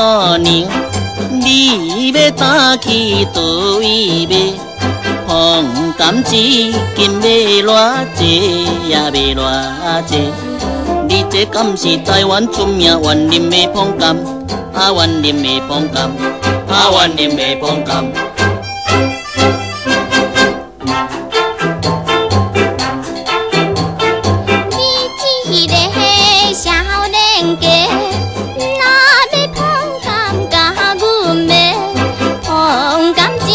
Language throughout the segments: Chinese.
姑娘，你要打去倒位买？芳柑一斤要偌济，也要偌济？你这敢是台湾出名万林的芳柑？啊，万林的芳柑，啊，万林的芳柑。你一个少年家，哪要芳柑甲阮买？芳柑正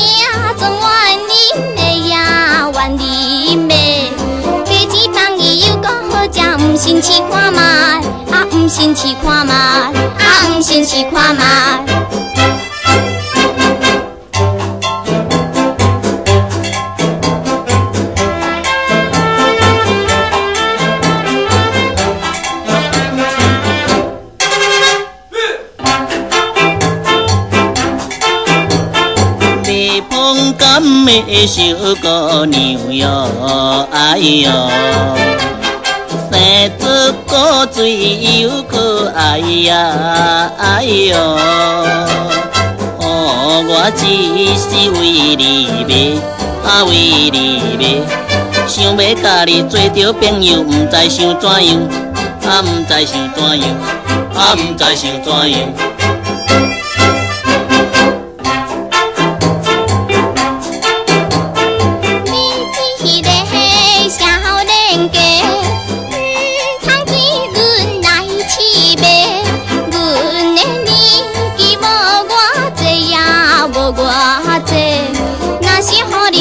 总万林的呀，万林买。加钱放伊又搁好食，毋信试看卖，啊，毋信试看卖，啊，毋信试看卖。芳柑的小姑娘哟，哎哟，生出古水又可爱呀，哎哟，哦，我只是为你买，啊为你买，想要甲你做着朋友，毋知想怎样，啊毋知想怎样，啊毋知想怎样。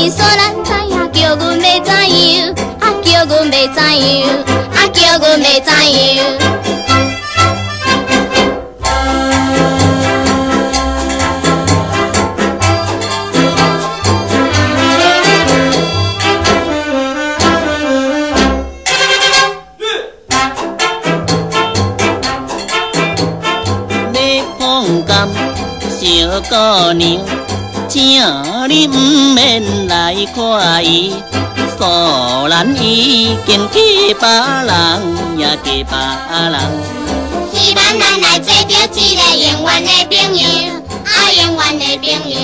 说咱知影，叫阮要怎样？啊，叫阮要怎样？啊，叫阮要怎样？要芳柑，小姑娘。请你毋免来看伊，素兰已经嫁别人，也嫁别人。希望咱来做着一个永远的朋友，啊，永远的朋友。